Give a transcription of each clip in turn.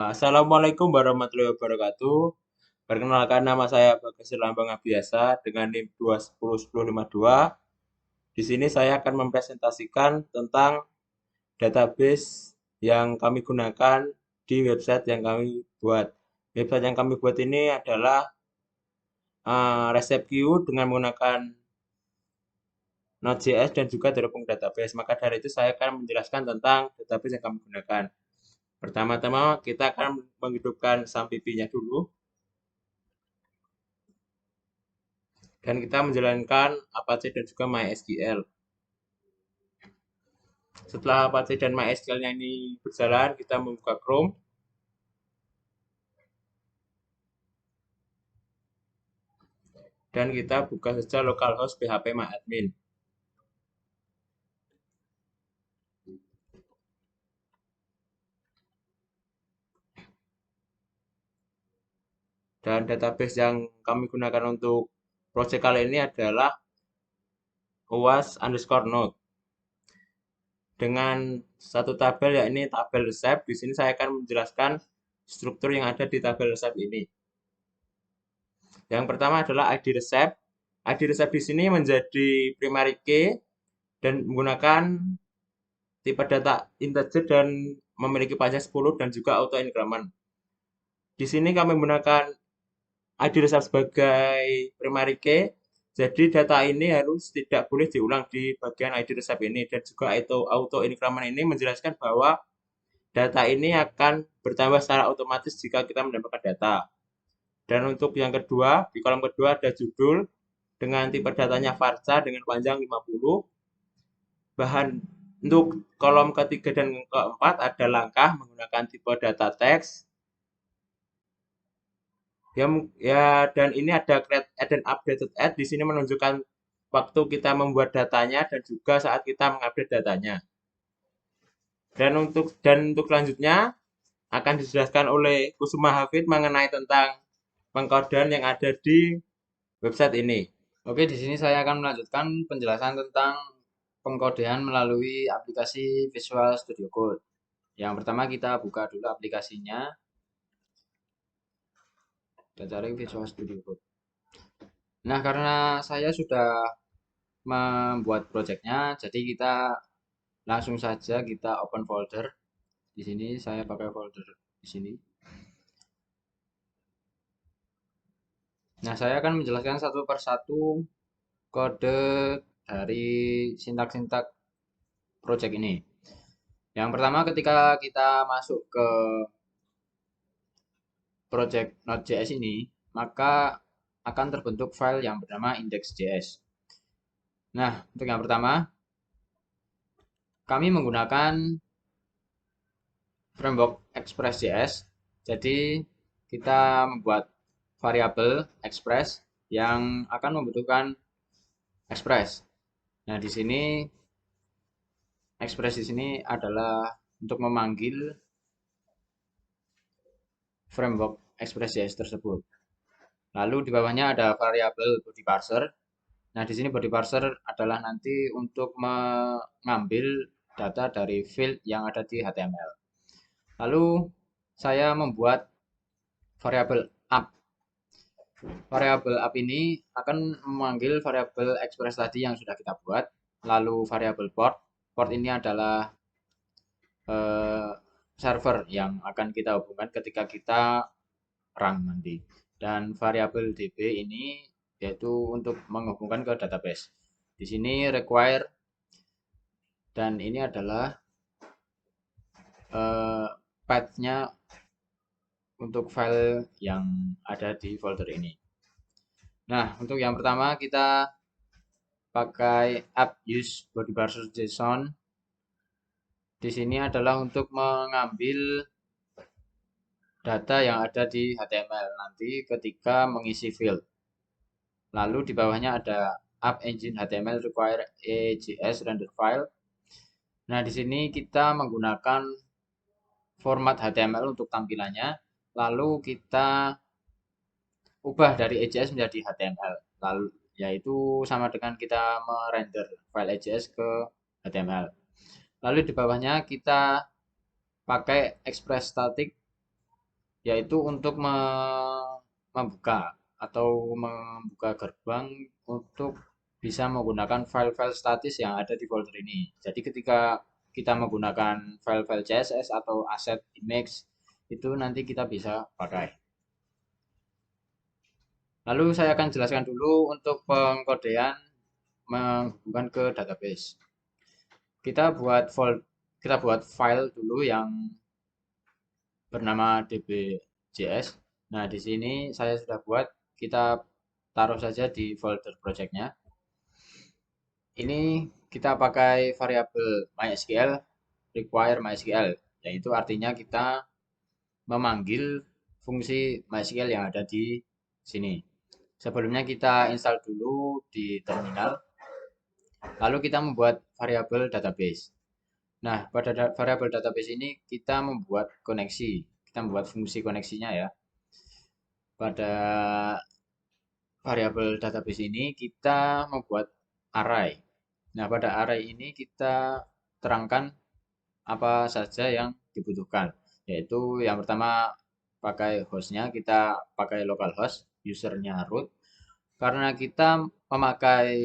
Assalamualaikum warahmatullahi wabarakatuh. Perkenalkan nama saya Bagas Lambang Abiasa dengan NIM 2101052. Di sini saya akan mempresentasikan tentang database yang kami gunakan di website yang kami buat. Website yang kami buat ini adalah ReceptQ dengan menggunakan Node.js dan juga Terhubung Database. Maka dari itu saya akan menjelaskan tentang database yang kami gunakan. Pertama-tama kita akan menghidupkan SAMPP-nya dulu. Dan kita menjalankan Apache dan juga MySQL. Setelah Apache dan MySQL-nya ini berjalan, kita membuka Chrome. Dan kita buka saja localhost phpMyAdmin. Dan database yang kami gunakan untuk project kali ini adalah OWASP_node. Dengan satu tabel, yakni tabel resep. Di sini saya akan menjelaskan struktur yang ada di tabel resep ini. Yang pertama adalah ID resep. ID resep di sini menjadi primary key dan menggunakan tipe data integer dan memiliki panjang 10 dan juga auto increment. Di sini kami menggunakan ID result sebagai primary key. Jadi data ini harus tidak boleh diulang di bagian ID result ini, dan juga auto increment ini menjelaskan bahwa data ini akan bertambah secara otomatis jika kita mendapatkan data. Dan untuk yang kedua, di kolom kedua ada judul dengan tipe datanya varchar dengan panjang 50. Bahan untuk kolom ketiga dan keempat ada langkah menggunakan tipe data text. Ya, dan ini ada create add dan updated add. Di sini menunjukkan waktu kita membuat datanya dan juga saat kita mengupdate datanya. Dan untuk selanjutnya akan dijelaskan oleh Kusuma Hafid mengenai tentang pengkodean yang ada di website ini. Oke, di sini saya akan melanjutkan penjelasan tentang pengkodean melalui aplikasi Visual Studio Code. Yang pertama kita buka dulu aplikasinya dan cari Visual Studio Code. Nah, karena saya sudah membuat projectnya, jadi kita langsung saja kita open folder. Di sini saya pakai folder di sini. Nah, saya akan menjelaskan satu persatu kode dari sintak-sintak project ini. Yang pertama ketika kita masuk ke project Node.js ini, maka akan terbentuk file yang bernama index.js. Nah, untuk yang pertama, kami menggunakan framework Express.js. Jadi, kita membuat variabel Express yang akan membutuhkan Express. Nah, di sini Express di sini adalah untuk memanggil framework Express.js tersebut. Lalu di bawahnya ada variabel body parser. Nah, di sini body parser adalah nanti untuk mengambil data dari field yang ada di HTML. Lalu saya membuat variabel up. Variabel up ini akan memanggil variabel express tadi yang sudah kita buat. Lalu variabel port. Port ini adalah server yang akan kita hubungkan ketika kita run nanti. Dan variabel db ini yaitu untuk menghubungkan ke database. Di sini require dan ini adalah path-nya untuk file yang ada di folder ini. Nah, untuk yang pertama kita pakai app use body parser JSON. Di sini adalah untuk mengambil data yang ada di HTML nanti ketika mengisi field. Lalu di bawahnya ada app engine HTML require AJS render file. Nah, di sini kita menggunakan format HTML untuk tampilannya, lalu kita ubah dari AJS menjadi HTML. Lalu yaitu sama dengan kita merender file AJS ke HTML. Lalu di bawahnya kita pakai express static yaitu untuk membuka atau membuka gerbang untuk bisa menggunakan file-file statis yang ada di folder ini. Jadi ketika kita menggunakan file-file CSS atau asset image itu nanti kita bisa pakai. Lalu saya akan jelaskan dulu untuk pengkodean menghubungkan ke database. Kita buat kita buat file dulu yang bernama db.js. Nah, di sini saya sudah buat, kita taruh saja di folder projectnya. Ini kita pakai variabel MySQL require MySQL, yaitu artinya kita memanggil fungsi MySQL yang ada di sini. Sebelumnya kita install dulu di terminal, lalu kita membuat variabel database. Nah, pada variabel database ini kita membuat koneksi, kita membuat fungsi koneksinya ya. Pada variabel database ini kita membuat array. Nah, pada array ini kita terangkan apa saja yang dibutuhkan, yaitu yang pertama pakai hostnya, kita pakai localhost, usernya root, karena kita memakai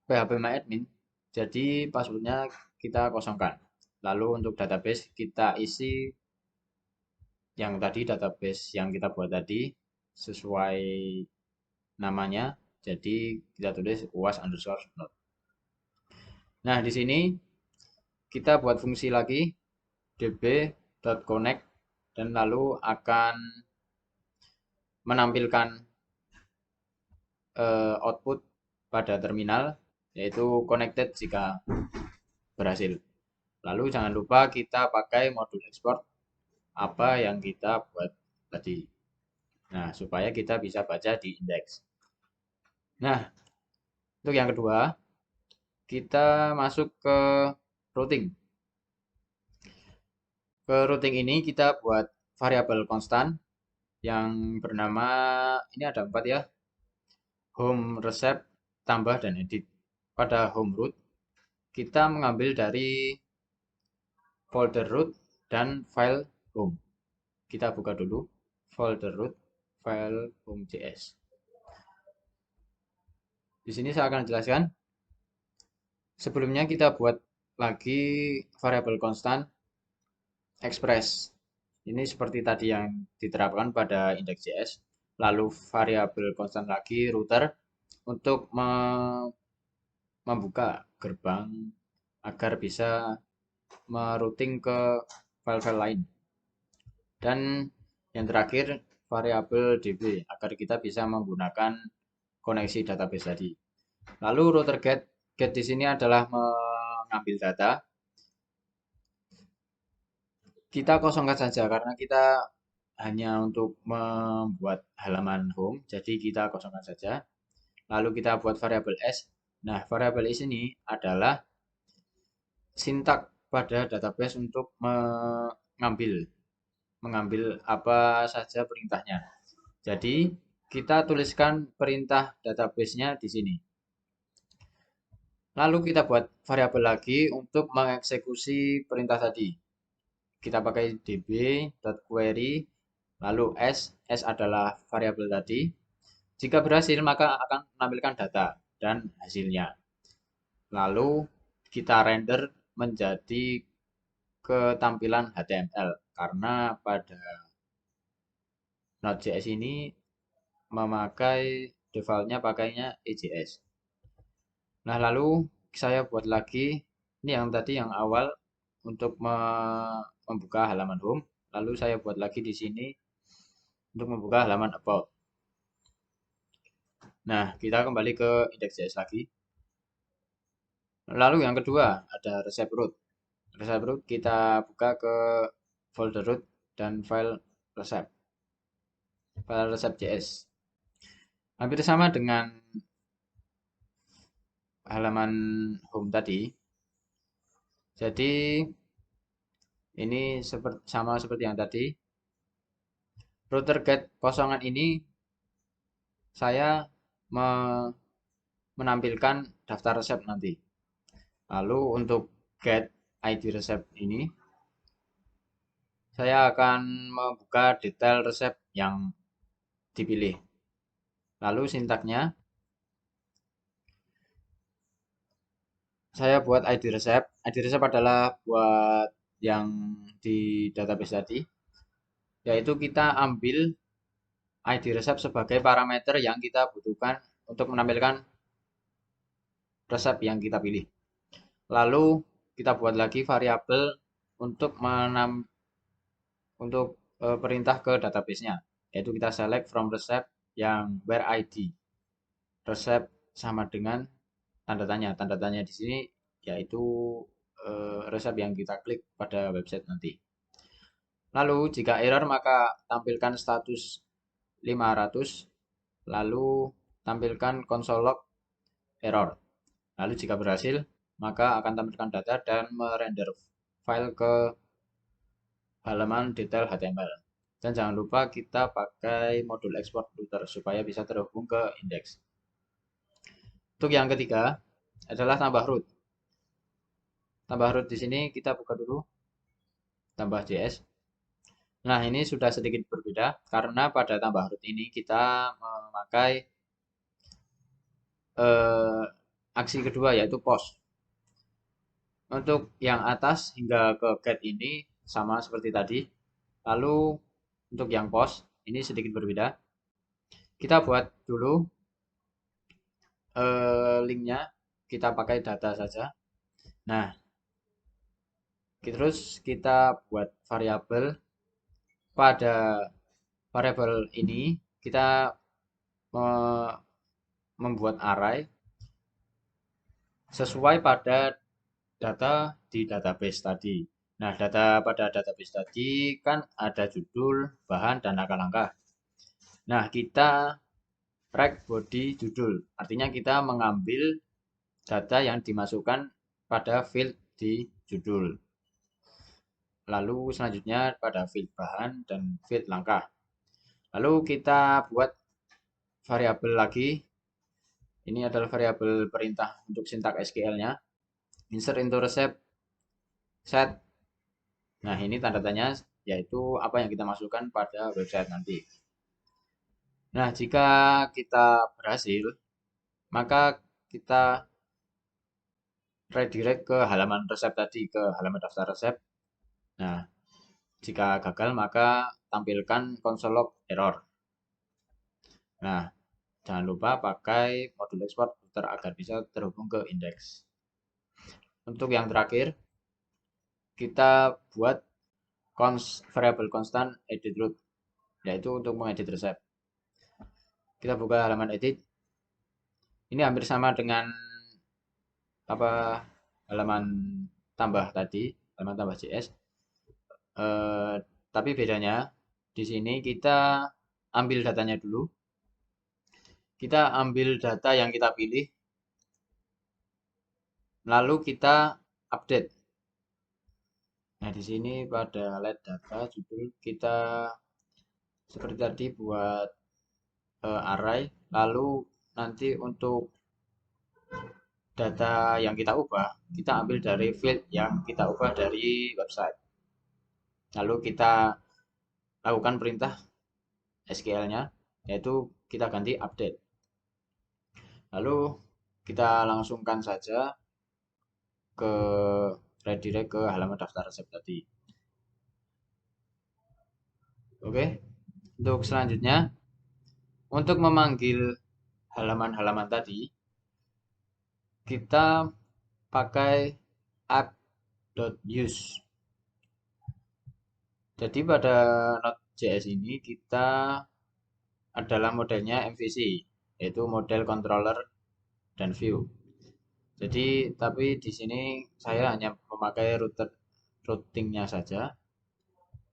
phpMyAdmin, jadi passwordnya kita kosongkan. Lalu untuk database kita isi yang tadi, database yang kita buat tadi sesuai namanya, jadi kita tulis uas_node. Nah, di sini kita buat fungsi lagi db.connect dan lalu akan menampilkan output pada terminal, yaitu connected jika berhasil. Lalu jangan lupa kita pakai modul export apa yang kita buat tadi. Nah, supaya kita bisa baca di index. Nah, untuk yang kedua, kita masuk ke routing. Ke routing ini kita buat variabel konstan yang bernama, ini ada 4 ya, home, receipt, tambah, dan edit. Pada home root, kita mengambil dari folder root dan file home. Kita buka dulu folder root, file home.js. Di sini saya akan jelaskan. Sebelumnya kita buat lagi variabel konstan express. Ini seperti tadi yang diterapkan pada index.js. Lalu variabel konstan lagi router untuk membuka gerbang agar bisa merouting ke file-file lain. Dan yang terakhir variabel db agar kita bisa menggunakan koneksi database tadi. Lalu router get di sini adalah mengambil data. Kita kosongkan saja karena kita hanya untuk membuat halaman home, jadi kita kosongkan saja. Lalu kita buat variabel s. Nah, variabel s ini adalah sintak pada database untuk mengambil apa saja perintahnya. Jadi, kita tuliskan perintah database-nya di sini. Lalu kita buat variabel lagi untuk mengeksekusi perintah tadi. Kita pakai db.query, lalu s adalah variabel tadi. Jika berhasil, maka akan menampilkan data dan hasilnya. Lalu kita render menjadi ketampilan HTML karena pada Node.js ini memakai defaultnya pakainya EJS. Nah, lalu saya buat lagi ini yang tadi yang awal untuk membuka halaman home. Lalu saya buat lagi di sini untuk membuka halaman about. Nah, kita kembali ke index.js lagi. Lalu yang kedua ada receipt root. Receipt root kita buka ke folder root dan file receipt.js. Hampir sama dengan halaman home tadi. Jadi ini sama seperti yang tadi. Router get kosongan ini saya menampilkan daftar resep nanti. Lalu untuk get ID resep ini saya akan membuka detail resep yang dipilih. Lalu sintaknya, saya buat ID resep. ID resep adalah buat yang di database tadi, yaitu kita ambil ID resep sebagai parameter yang kita butuhkan untuk menampilkan resep yang kita pilih. Lalu kita buat lagi variabel untuk perintah ke database-nya, yaitu kita select from resep yang where ID. Resep sama dengan tanda tanya. Tanda tanya di sini yaitu resep yang kita klik pada website nanti. Lalu jika error maka tampilkan status 500, lalu tampilkan console log error. Lalu jika berhasil, maka akan tampilkan data dan merender file ke halaman detail HTML. Dan jangan lupa kita pakai modul export router supaya bisa terhubung ke index. Untuk yang ketiga adalah tambah root. Tambah root di sini kita buka dulu tambah JS. Nah, ini sudah sedikit berbeda karena pada tambah root ini kita memakai eh, aksi kedua yaitu post. Untuk yang atas hingga ke get ini sama seperti tadi. Lalu untuk yang post ini sedikit berbeda. Kita buat dulu linknya, kita pakai data saja. Nah, terus kita buat variabel. Pada variabel ini kita membuat array sesuai pada data di database tadi. Nah, data pada database tadi kan ada judul, bahan, dan langkah-langkah. Nah, kita rect body judul. Artinya kita mengambil data yang dimasukkan pada field di judul. Lalu selanjutnya pada field bahan dan field langkah. Lalu kita buat variabel lagi. Ini adalah variabel perintah untuk sintak SQL-nya. Insert into receipt set. Nah, ini tanda tanya yaitu apa yang kita masukkan pada website nanti. Nah, jika kita berhasil, maka kita redirect ke halaman resep tadi, ke halaman daftar resep. Nah, jika gagal, maka tampilkan console log error. Nah, jangan lupa pakai modul export router agar bisa terhubung ke index. Untuk yang terakhir, kita buat variable constant edit root, yaitu untuk mengedit resep. Kita buka halaman edit. Ini hampir sama dengan halaman tambah tadi, halaman tambah JS. Tapi bedanya di sini kita ambil datanya dulu. Kita ambil data yang kita pilih, lalu kita update. Nah, di sini pada let data judul kita seperti tadi buat array, lalu nanti untuk data yang kita ubah, kita ambil dari field yang kita ubah dari website. Lalu kita lakukan perintah SQL-nya, yaitu kita ganti update. Lalu kita langsungkan saja ke redirect ke halaman daftar resep tadi. Oke, untuk selanjutnya, untuk memanggil halaman-halaman tadi, kita pakai app.use. Jadi pada Node.js ini kita adalah modelnya MVC, yaitu model controller dan view. Jadi, tapi di sini saya hanya memakai routingnya saja.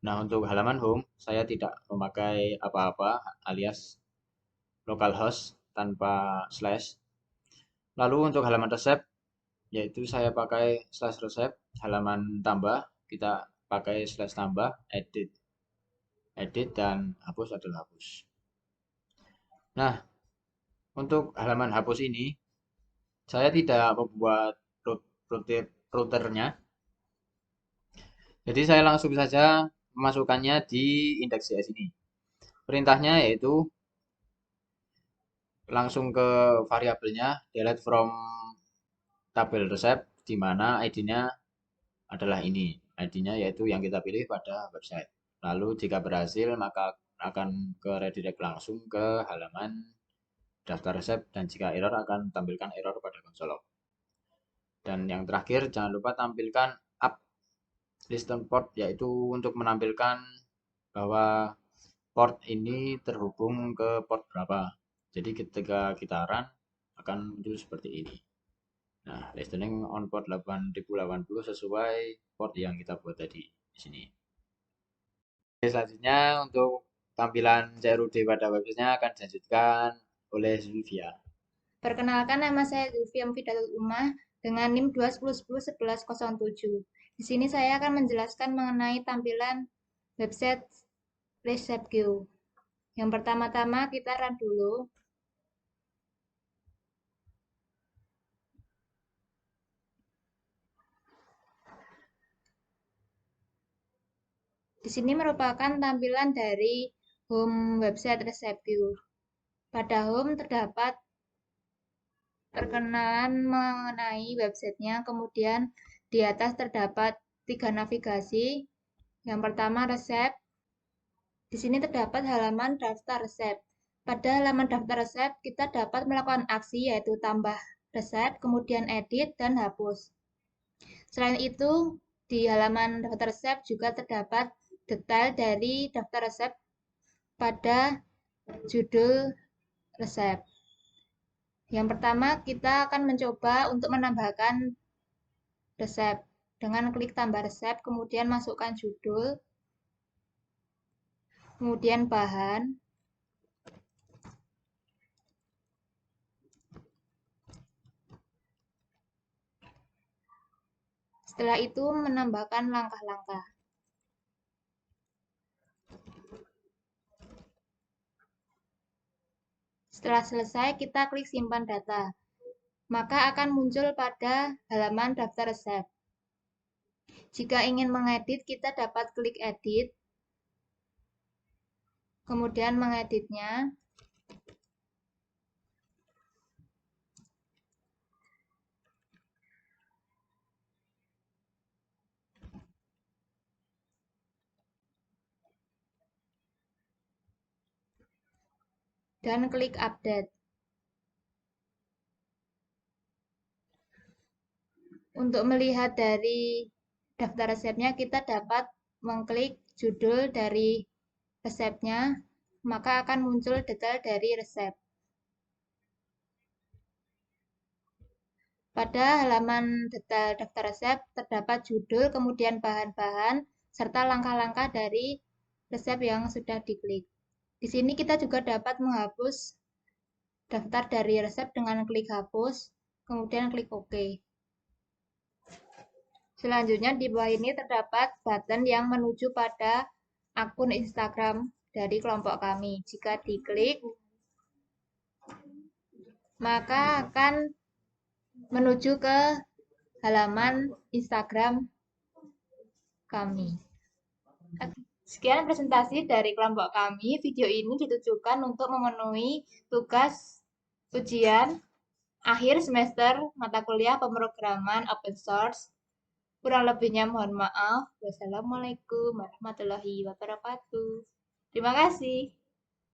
Nah, untuk halaman home, saya tidak memakai apa-apa alias localhost tanpa slash. Lalu untuk halaman resep, yaitu saya pakai slash resep, halaman tambah, kita pakai slash tambah, edit, dan hapus adalah hapus. Nah, untuk halaman hapus ini, saya tidak membuat routernya. Jadi saya langsung saja memasukkannya di index.js ini. Perintahnya yaitu langsung ke variabelnya delete from tabel resep, di mana ID-nya adalah ini. ID-nya yaitu yang kita pilih pada website. Lalu jika berhasil maka akan ke redirect langsung ke halaman daftar resep, dan jika error akan tampilkan error pada konsol log. Dan yang terakhir, jangan lupa tampilkan up listen port, yaitu untuk menampilkan bahwa port ini terhubung ke port berapa. Jadi ketika kita run akan muncul seperti ini. Nah, listening on port 8080 sesuai port yang kita buat tadi di sini. Oke, selanjutnya untuk tampilan CRUD pada websitenya akan dilanjutkan oleh Zulfia. Perkenalkan, nama saya Zulfia Mufidatul Umah dengan NIM 210101107. Di sini saya akan menjelaskan mengenai tampilan website RecepQ. Yang pertama-tama kita run dulu. Di sini merupakan tampilan dari home website RecepQ. Pada home terdapat perkenalan mengenai websitenya, kemudian di atas terdapat 3 navigasi. Yang pertama resep. Di sini terdapat halaman daftar resep. Pada halaman daftar resep, kita dapat melakukan aksi yaitu tambah resep, kemudian edit, dan hapus. Selain itu, di halaman daftar resep juga terdapat detail dari daftar resep pada judul resep. Yang pertama, kita akan mencoba untuk menambahkan resep dengan klik tambah resep, kemudian masukkan judul, kemudian bahan, setelah itu menambahkan langkah-langkah. Setelah selesai, kita klik simpan data. Maka akan muncul pada halaman daftar resep. Jika ingin mengedit, kita dapat klik edit, kemudian mengeditnya. Dan klik update. Untuk melihat dari daftar resepnya, kita dapat mengklik judul dari resepnya, maka akan muncul detail dari resep. Pada halaman detail daftar resep terdapat judul, kemudian bahan-bahan, serta langkah-langkah dari resep yang sudah diklik. Di sini kita juga dapat menghapus daftar dari resep dengan klik hapus, kemudian klik OK. Selanjutnya di bawah ini terdapat button yang menuju pada akun Instagram dari kelompok kami. Jika diklik, maka akan menuju ke halaman Instagram kami. Sekian presentasi dari kelompok kami. Video ini ditujukan untuk memenuhi tugas ujian akhir semester mata kuliah pemrograman open source. Kurang lebihnya mohon maaf. Wassalamualaikum warahmatullahi wabarakatuh. Terima kasih.